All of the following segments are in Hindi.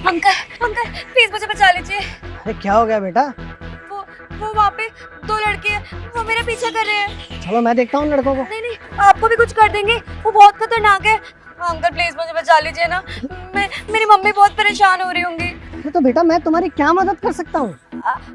अंकल अंकल प्लीज मुझे बचा लीजिए। अरे क्या हो गया बेटा? वो वहाँ पे दो लड़के हैं, वो मेरा पीछा कर रहे हैं। चलो मैं देखता हूँ लड़कों को। नहीं नहीं, आपको भी कुछ कर देंगे, वो बहुत खतरनाक है। अंकल प्लीज मुझे बचा लीजिए ना, मेरी मम्मी बहुत परेशान हो रही होंगी। अरे तो बेटा मैं तुम्हारी क्या मदद कर सकता हूँ?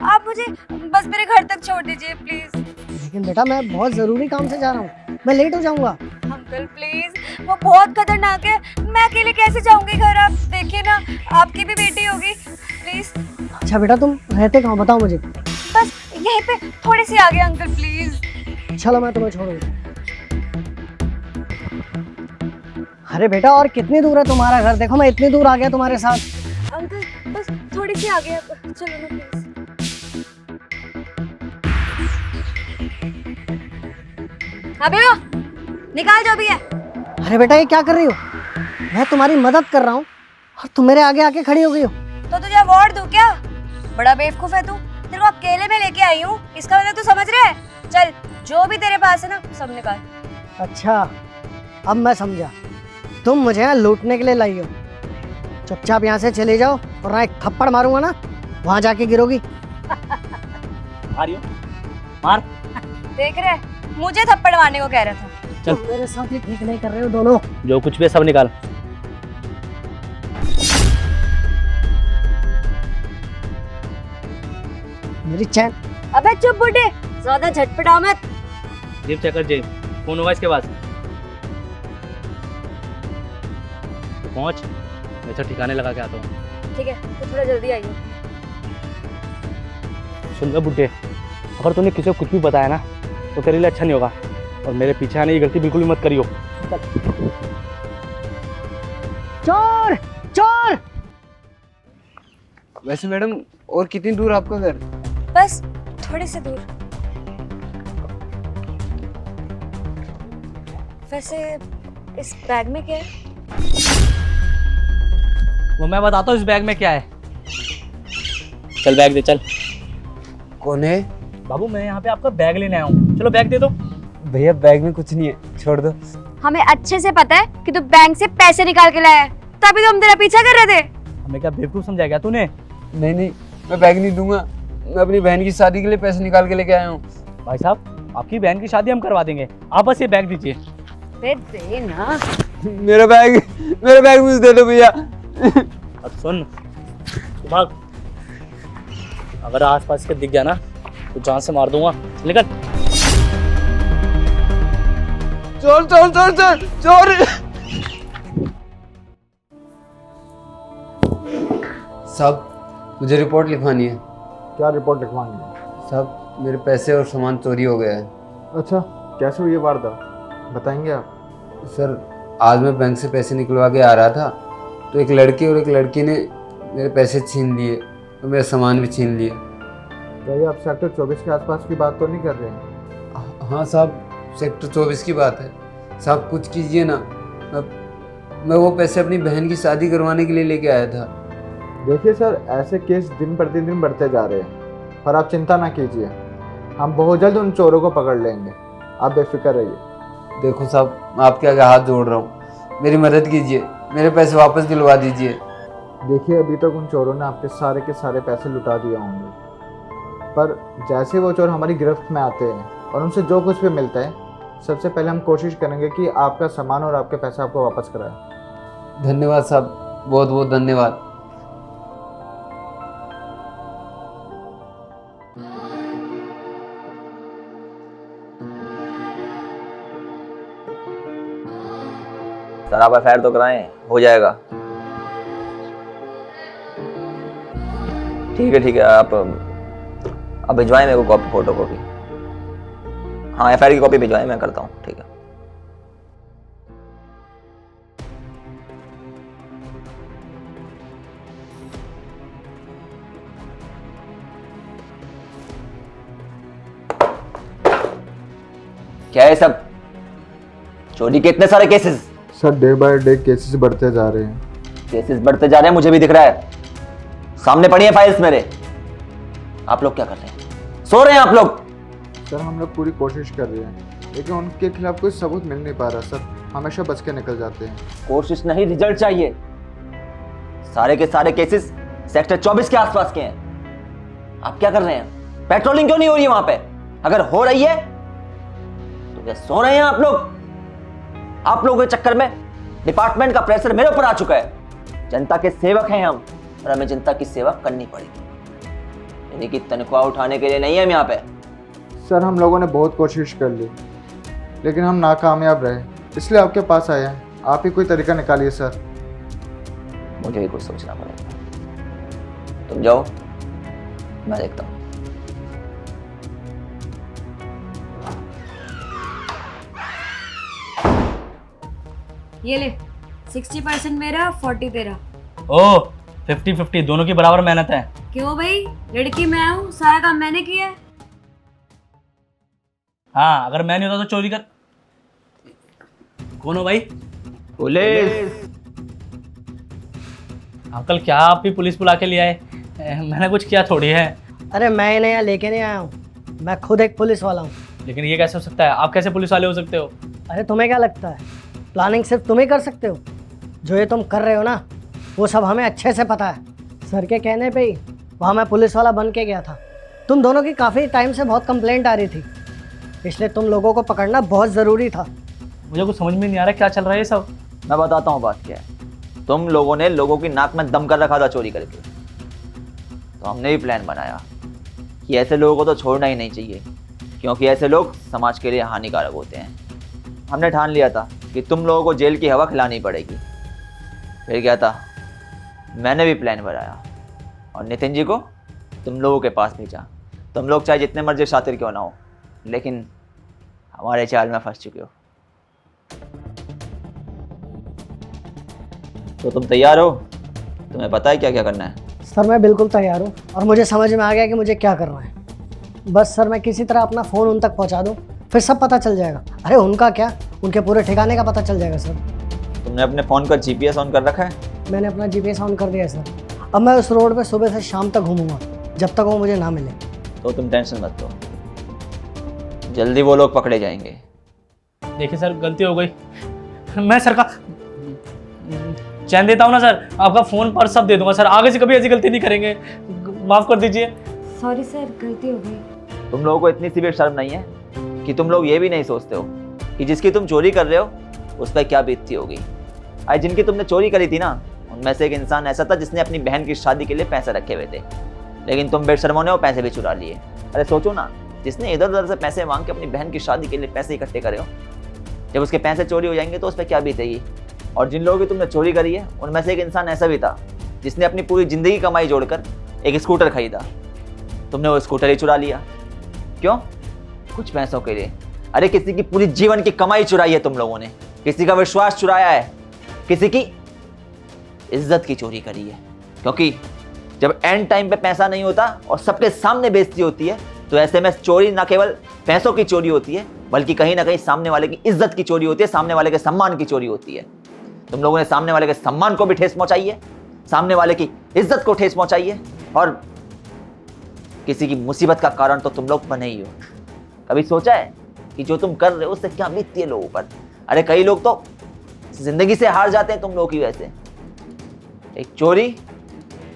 आप मुझे बस मेरे घर तक छोड़ दीजिए प्लीज। लेकिन बेटा मैं बहुत जरूरी काम से जा रहा हूँ, मैं लेट हो जाऊंगा। अंकल प्लीज, वो बहुत खतरनाक है, मैं अकेले कैसे जाऊंगी घर? आप देखिए ना, आपकी भी बेटी होगी, प्लीज। अच्छा बेटा तुम रहते कहाँ बताओ मुझे। बस यहीं पे थोड़े से आगे अंकल प्लीज। चलो मैं तुम्हें छोड़ूंगा। अरे बेटा और कितनी दूर है तुम्हारा घर? देखो मैं इतनी दूर आ गया तुम्हारे साथ। अंकल बस थोड़ी सी आगे, चलो ना प्लीज। अबे ओ, निकाल जो भी है। अरे बेटा ये क्या कर रही हो? मैं तुम्हारी मदद कर रहा हूँ और तुम मेरे आगे आके खड़ी हो गई हो। तो तुझे अवार्ड दूं क्या? बड़ा बेवकूफ है तू, तेरे को अकेले में लेके आई हूँ, इसका मतलब तू समझ रहा है? चल जो भी तेरे पास है ना सब निकाल। अच्छा अब मैं समझा, तुम मुझे यहाँ लूटने के लिए लाई हो। चुपचाप यहाँ से चले जाओ और ना एक थप्पड़ मारूंगा ना वहां जाके गिरोगी। मारियो मार। देख रहे, मुझे थप्पड़ मारने को कह रहा था। चल। तुम मेरे साथ ही ठीक नहीं कर रहे हो दोनों। जो कुछ भी है सब निकाल। मेरी चैन। अबे चुप बुड्ढे, ज्यादा झटपटा मत। जेब चेक कर, जेब फोन होगा इसके पास। तो पहुंच, मैं तो ठिकाने लगा के आता हूँ। ठीक है तो थोड़ा जल्दी आइए। सुन ले बुड्ढे, अगर तूने किसी को कुछ भी बताया ना तो तेरे लिए अच्छा नहीं होगा, और मेरे पीछे आने की गलती बिल्कुल भी मत करियो। चल। चोर चोर। वैसे मैडम और कितनी दूर आपका घर? बस थोड़ी सी दूर। वैसे इस बैग में क्या है? वो मैं बताता हूँ इस बैग में क्या है। चल बैग दे चल। कौन है? बाबू मैं यहाँ पे आपका बैग लेने आया हूँ, चलो बैग दे दो। भैया बैग में कुछ नहीं है, छोड़ दो। हमें अच्छे से पता है कि तू बैंक से पैसे निकाल के लाया है, तभी तो हम तेरा पीछा कर रहे थे। हमें क्या बेवकूफ समझा क्या तूने? नहीं नहीं, मैं बैग नहीं दूंगा। मैं अपनी बहन की शादी के लिए पैसे निकाल के लेके आया हूँ। भाई साहब आपकी बहन की शादी हम करवा देंगे, आप बस ये बैग दीजिए। दे ना। मेरा बैग मुझे दे दो भैया। अब सुन भाग, अगर आसपास के दिख गया ना तो जान से मार दूंगा। निकल। चोर चोर चोर चोर चोर। साहब मुझे रिपोर्ट लिखवानी है। क्या रिपोर्ट लिखवानी है? साहब मेरे पैसे और सामान चोरी हो गया है। अच्छा कैसे हुई ये वारदात, बताएंगे आप? सर आज मैं बैंक से पैसे निकलवा के आ रहा था तो एक लड़के और एक लड़की ने मेरे पैसे छीन लिए और मेरा सामान भी छीन लिए। क्या ये आप सेक्टर 24 के आसपास की बात तो नहीं कर रहे हैं? हाँ साहब सेक्टर 24 की बात है। साहब कुछ कीजिए ना, मैं वो पैसे अपनी बहन की शादी करवाने के लिए लेके आया था। देखिए सर, ऐसे केस दिन प्रतिदिन बढ़ते जा रहे हैं, पर आप चिंता ना कीजिए, हम बहुत जल्द उन चोरों को पकड़ लेंगे, आप बेफिक्र रहिए। देखो साहब मैं आपके आगे हाथ जोड़ रहा हूँ, मेरी मदद कीजिए, मेरे पैसे वापस दिलवा दीजिए। देखिए अभी तक उन चोरों ने आपके सारे के सारे पैसे लुटा दिए होंगे, पर जैसे वो चोर हमारी गिरफ्त में आते हैं और उनसे जो कुछ भी मिलता है, सबसे पहले हम कोशिश करेंगे कि आपका सामान और आपके पैसे आपको वापस कराएं। धन्यवाद साहब, बहुत बहुत धन्यवाद। सर आप एफआईआर तो कराएं, हो जाएगा। ठीक है आप भिजवाएं मेरे को कॉपी, फोटो कॉपी। हाँ एफआईआर की कॉपी भिजवाएं, मैं करता हूँ। ठीक है। क्या है सब? चोरी के इतने सारे cases? Sir day by day cases बढ़ते जा रहे हैं। केसेस बढ़ते जा रहे हैं, मुझे भी दिख रहा है, सामने पड़ी है फाइल्स मेरे। आप लोग क्या कर रहे हैं? सो रहे हैं आप लोग? सर हम लोग पूरी कोशिश कर रहे हैं, लेकिन उनके खिलाफ कोई सबूत मिल नहीं पा रहा सर, हमेशा बच के निकल जाते हैं। कोशिश नहीं, रिजल्ट चाहिए। सारे के सारे केसेस सेक्टर 24 के आसपास के हैं। आप क्या कर रहे हैं? पेट्रोलिंग क्यों नहीं हो रही है वहां पे? अगर हो रही है तो क्या सो रहे हैं आप लोग? आप लोगों के चक्कर में डिपार्टमेंट का प्रेशर मेरे ऊपर आ चुका है। जनता के सेवक हैं हम और हमें जनता की सेवा करनी पड़ेगी। यानी कि तनख्वाह उठाने के लिए नहीं है हम यहाँ पे। सर हम लोगों ने बहुत कोशिश कर ली लेकिन हम नाकामयाब रहे, इसलिए आपके पास आए हैं। आप ही कोई तरीका निकालिए सर। मुझे भी कुछ सोचना पड़ेगा। तुम जाओ, मैं देखता हूँ। ये ले 60% मेरा 40 तेरा। ओ 50-50 दोनों की बराबर मेहनत है। क्यों भाई, लड़की मैं हूँ, सारा काम मैंने किया है। हाँ, अगर मैं नहीं होता तो चोरी कर। कौन हो भाई? पुलिस। अंकल क्या आप भी पुलिस बुला के ले आए? मैंने कुछ किया थोड़ी है। अरे मैं इन्हें यहाँ लेके नहीं आया हूँ, मैं खुद एक पुलिस वाला हूँ। लेकिन ये कैसे हो सकता है? आप कैसे पुलिस वाले हो सकते हो? अरे तुम्हें क्या लगता है प्लानिंग सिर्फ तुम ही कर सकते हो? जो ये तुम कर रहे हो ना वो सब हमें अच्छे से पता है। सर के कहने पे ही वहाँ मैं पुलिस वाला बन के गया था। तुम दोनों की काफ़ी टाइम से बहुत कंप्लेंट आ रही थी, इसलिए तुम लोगों को पकड़ना बहुत ज़रूरी था। मुझे कुछ समझ में नहीं आ रहा क्या चल रहा है ये सब। मैं बताता हूँ बात क्या है। तुम लोगों ने लोगों की नाक में दम कर रखा था चोरी करके, तो हमने भी प्लान बनाया कि ऐसे लोगों को तो छोड़ना ही नहीं चाहिए, क्योंकि ऐसे लोग समाज के लिए हानिकारक होते हैं। हमने ठान लिया था कि तुम लोगों को जेल की हवा खिलानी पड़ेगी। फिर क्या था, मैंने भी प्लान बनाया और नितिन जी को तुम लोगों के पास भेजा। तुम लोग चाहे जितने मर्जी शातिर क्यों ना हो, लेकिन हमारे चाल में फंस चुके हो। तो तुम तैयार हो? तुम्हें पता है क्या क्या करना है? सर मैं बिल्कुल तैयार हूँ और मुझे समझ में आ गया कि मुझे क्या करना है। बस सर मैं किसी तरह अपना फ़ोन उन तक पहुँचा दूँ, फिर सब पता चल जाएगा। अरे उनका क्या, उनके पूरे ठिकाने का पता चल जाएगा सर। तुमने अपने फ़ोन का GPS ऑन कर रखा है? मैंने अपना GPS ऑन कर दिया है सर। अब मैं उस रोड पे सुबह से शाम तक घूमूंगा जब तक वो मुझे ना मिले। तो तुम टेंशन मत लो, जल्दी वो लोग पकड़े जाएंगे। देखिए सर गलती हो गई, मैं सर का चैन देता हूँ ना सर, आपका फ़ोन पर सब दे दूंगा सर। आगे से कभी ऐसी गलती नहीं करेंगे, माफ़ कर दीजिए। सॉरी सर, गलती हो गई। तुम लोगों को इतनी सी भी शर्म नहीं है कि तुम लोग ये भी नहीं सोचते हो कि जिसकी तुम चोरी कर रहे हो उस पर क्या बीतती होगी। आज जिनकी तुमने चोरी करी थी ना, उनमें से एक इंसान ऐसा था जिसने अपनी बहन की शादी के लिए पैसे रखे हुए थे, लेकिन तुम बेशर्मों ने वो पैसे भी चुरा लिए। अरे सोचो ना, जिसने इधर उधर से पैसे मांग के अपनी बहन की शादी के लिए पैसे इकट्ठे करे हो, जब उसके पैसे चोरी हो जाएंगे तो उस पर क्या बीतेगी। और जिन लोगों की तुमने चोरी करी है उनमें से एक इंसान ऐसा भी था जिसने अपनी पूरी ज़िंदगी कमाई जोड़कर एक स्कूटर खरीदा। तुमने वो स्कूटर ही चुरा लिया। क्यों? कुछ पैसों के लिए। अरे किसी की पूरी जीवन की कमाई चुराई है तुम लोगों ने, किसी का विश्वास चुराया है, किसी की इज्जत की चोरी करी है। क्योंकि जब एंड टाइम पे पैसा नहीं होता और सबके सामने बेइज्जती होती है, तो ऐसे में चोरी ना केवल पैसों की चोरी होती है, बल्कि कहीं ना कहीं सामने वाले की इज्जत की चोरी होती है, सामने वाले के सम्मान की चोरी होती है। तुम लोगों ने सामने वाले के सम्मान को भी ठेस पहुंचाई है, सामने वाले की इज्जत को ठेस पहुंचाई है, और किसी की मुसीबत का कारण तो तुम लोग बने ही हो। कभी सोचा है कि जो तुम कर रहे हो उससे क्या बीतती है लोगों पर? अरे कई लोग तो जिंदगी से हार जाते हैं तुम लोगों की वजह से। एक चोरी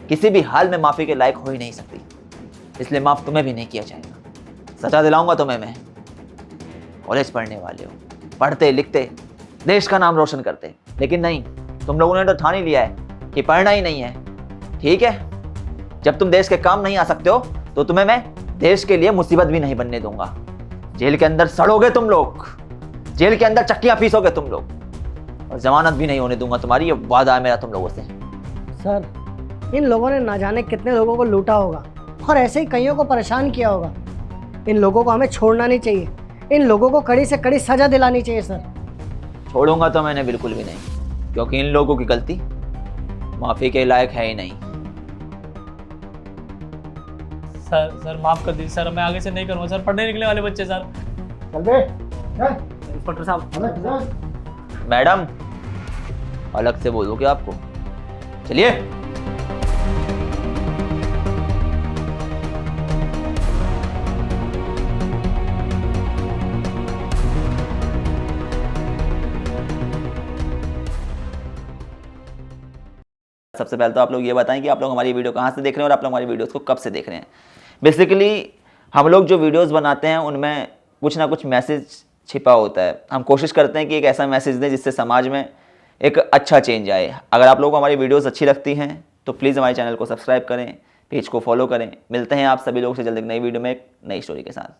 किसी भी हाल में माफी के लायक हो ही नहीं सकती, इसलिए माफ तुम्हें भी नहीं किया जाएगा। सजा दिलाऊंगा तुम्हें मैं। कॉलेज पढ़ने वाले हो, पढ़ते लिखते देश का नाम रोशन करते, लेकिन नहीं, तुम लोगों ने तो ठान ही लिया है कि पढ़ना ही नहीं है। ठीक है, जब तुम देश के काम नहीं आ सकते हो तो तुम्हें मैं देश के लिए मुसीबत भी नहीं बनने दूंगा। जेल के अंदर सड़ोगे तुम लोग, जेल के अंदर चक्कियां पीसोगे तुम लोग, और जमानत भी नहीं होने दूंगा तुम्हारी। ये वादा है मेरा तुम लोगों से। सर इन लोगों ने ना जाने कितने लोगों को लूटा होगा और ऐसे ही कईयों को परेशान किया होगा। इन लोगों को हमें छोड़ना नहीं चाहिए, इन लोगों को कड़ी से कड़ी सजा दिलानी चाहिए सर। छोड़ूंगा तो मैंने बिल्कुल भी नहीं, क्योंकि इन लोगों की गलती माफी के लायक है ही नहीं। सर माफ़ कर दीजिए सर, मैं आगे से नहीं करूँगा सर। पढ़ने निकले वाले बच्चे सर। चल बे, इंस्पेक्टर साहब। मैडम अलग से बोलोगे आपको? चलिए। सबसे पहले तो आप लोग ये बताएं कि आप लोग हमारी वीडियो कहाँ से देख रहे हैं और आप लोग हमारी वीडियोस को कब से देख रहे हैं। बेसिकली हम लोग जो वीडियोस बनाते हैं उनमें कुछ ना कुछ मैसेज छिपा होता है। हम कोशिश करते हैं कि एक ऐसा मैसेज दें जिससे समाज में एक अच्छा चेंज आए। अगर आप लोगों को हमारी वीडियोस अच्छी लगती हैं तो प्लीज़ हमारे चैनल को सब्सक्राइब करें, पेज को फॉलो करें। मिलते हैं आप सभी लोगों से जल्द एक नई वीडियो में एक नई स्टोरी के साथ।